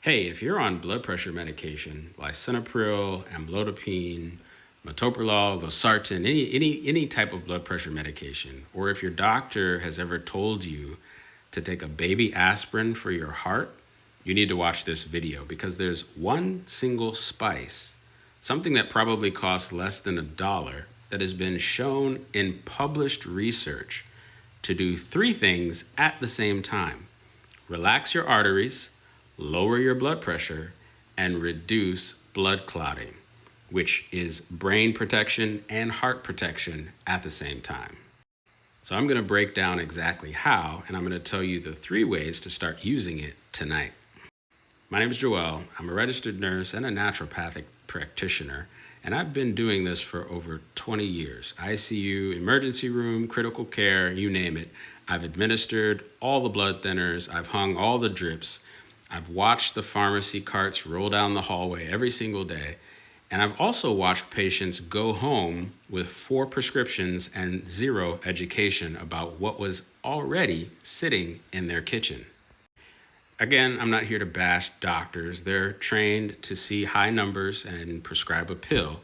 Hey, if you're on blood pressure medication, lisinopril, amlodipine, metoprolol, losartan, any type of blood pressure medication, or if your doctor has ever told you to take a baby aspirin for your heart, you need to watch this video because there's one single spice, something that probably costs less than $1, that has been shown in published research to do three things at the same time: relax your arteries, lower your blood pressure, and reduce blood clotting, which is brain protection and heart protection at the same time. So I'm going to break down exactly how, and I'm going to tell you the three ways to start using it tonight. My name is Joel. I'm a registered nurse and a naturopathic practitioner, and I've been doing this for over 20 years. ICU, emergency room, critical care, you name it. I've administered all the blood thinners. I've hung all the drips. I've watched the pharmacy carts roll down the hallway every single day. And I've also watched patients go home with 4 prescriptions and 0 education about what was already sitting in their kitchen. Again, I'm not here to bash doctors. They're trained to see high numbers and prescribe a pill.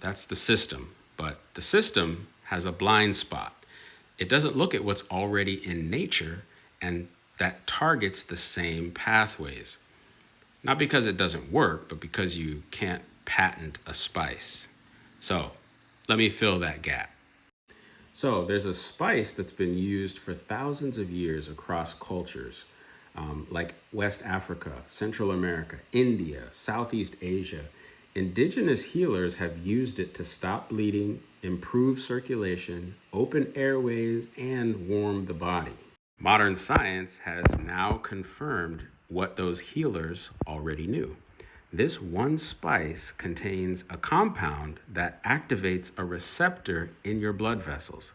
That's the system. But the system has a blind spot. It doesn't look at what's already in nature, and that targets the same pathways. Not because it doesn't work, but because you can't patent a spice. So let me fill that gap. So there's a spice that's been used for thousands of years across cultures, like West Africa, Central America, India, Southeast Asia. Indigenous healers have used it to stop bleeding, improve circulation, open airways, and warm the body. Modern science has now confirmed what those healers already knew. This one spice contains a compound that activates a receptor in your blood vessels,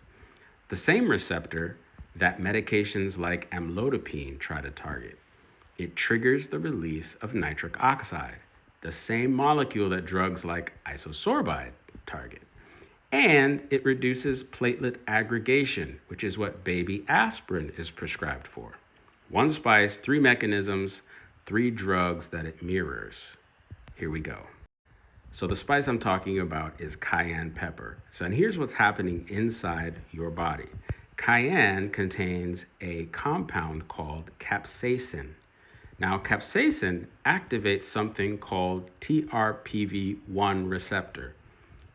the same receptor that medications like amlodipine try to target. It triggers the release of nitric oxide, the same molecule that drugs like isosorbide target. And it reduces platelet aggregation, which is what baby aspirin is prescribed for. One spice, 3 mechanisms, 3 drugs that it mirrors. Here we go. So the spice I'm talking about is cayenne pepper. And here's what's happening inside your body. Cayenne contains a compound called capsaicin. Now, capsaicin activates something called TRPV1 receptor.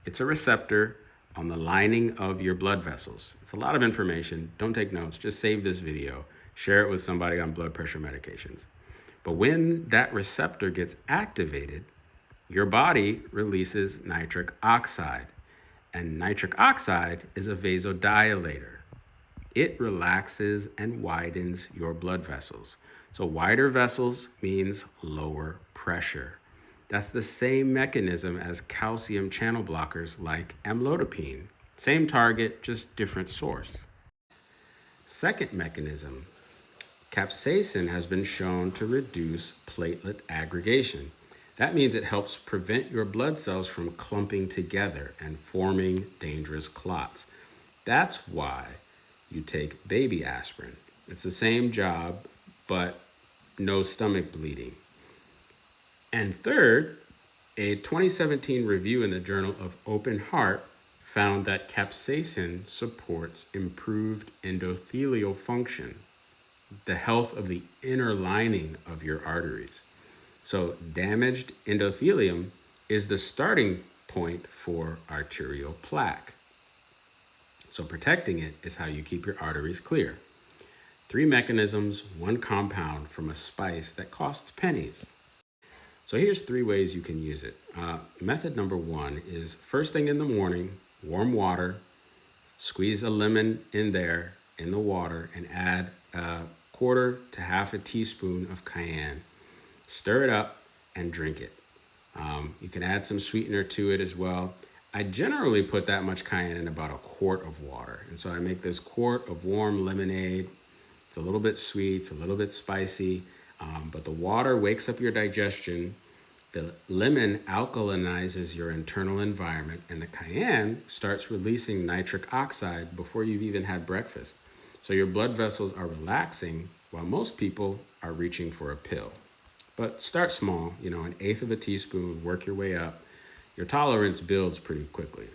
It's a receptor on the lining of your blood vessels. It's a lot of information. Don't take notes. Just save this video. Share it with somebody on blood pressure medications. But when that receptor gets activated, your body releases nitric oxide. And nitric oxide is a vasodilator. It relaxes and widens your blood vessels. So wider vessels means lower pressure. That's the same mechanism as calcium channel blockers like amlodipine. Same target, just different source. Second mechanism, capsaicin has been shown to reduce platelet aggregation. That means it helps prevent your blood cells from clumping together and forming dangerous clots. That's why you take baby aspirin. It's the same job, but no stomach bleeding. And third, a 2017 review in the Journal of Open Heart found that capsaicin supports improved endothelial function, the health of the inner lining of your arteries. So damaged endothelium is the starting point for arterial plaque. So protecting it is how you keep your arteries clear. 3 mechanisms, 1 compound from a spice that costs pennies. So here's 3 ways you can use it. Method number 1 is first thing in the morning, warm water, squeeze a lemon in there in the water and add a 1/4 to 1/2 a teaspoon of cayenne. Stir it up and drink it. You can add some sweetener to it as well. I generally put that much cayenne in about a quart of water. And so I make this quart of warm lemonade. It's a little bit sweet, it's a little bit spicy, but the water wakes up your digestion. The lemon alkalinizes your internal environment, and the cayenne starts releasing nitric oxide before you've even had breakfast. So your blood vessels are relaxing while most people are reaching for a pill. But start small, an eighth of a teaspoon, work your way up. Your tolerance builds pretty quickly.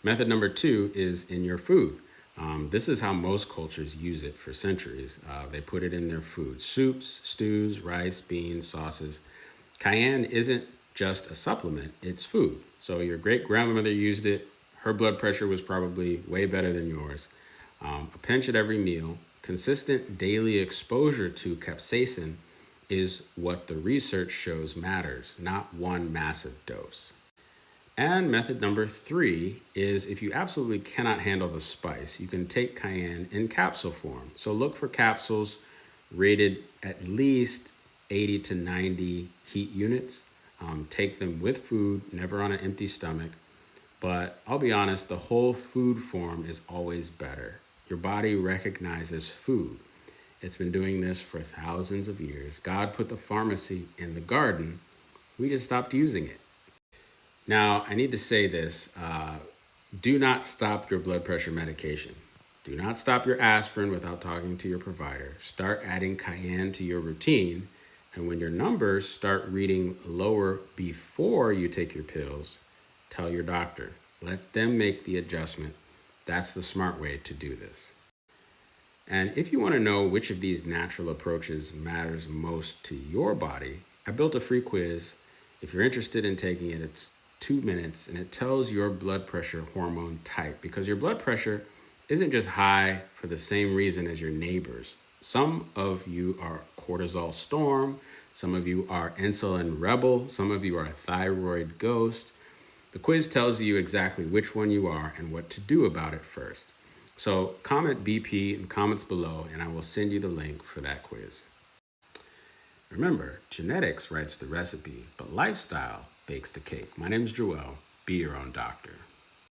Method number 2 is in your food. This is how most cultures use it for centuries. They put it in their food: soups, stews, rice, beans, sauces. Cayenne isn't just a supplement, it's food. So your great grandmother used it. Her blood pressure was probably way better than yours. A pinch at every meal. Consistent daily exposure to capsaicin is what the research shows matters, not one massive dose. And method number 3 is if you absolutely cannot handle the spice, you can take cayenne in capsule form. So look for capsules rated at least 80 to 90 heat units. Take them with food, never on an empty stomach. But I'll be honest, the whole food form is always better. Your body recognizes food. It's been doing this for thousands of years. God put the pharmacy in the garden. We just stopped using it. Now, I need to say this. Do not stop your blood pressure medication. Do not stop your aspirin without talking to your provider. Start adding cayenne to your routine. And when your numbers start reading lower before you take your pills, tell your doctor. Let them make the adjustment. That's the smart way to do this. And if you want to know which of these natural approaches matters most to your body, I built a free quiz. If you're interested in taking it, it's 2 minutes, and it tells your blood pressure hormone type, because your blood pressure isn't just high for the same reason as your neighbors. Some of you are cortisol storm, some of you are insulin rebel, some of you are thyroid ghost. The quiz tells you exactly which one you are and what to do about it first. So comment BP in comments below, and I will send you the link for that quiz. Remember, genetics writes the recipe, but lifestyle bakes the cake. My name is Joel. Be your own doctor.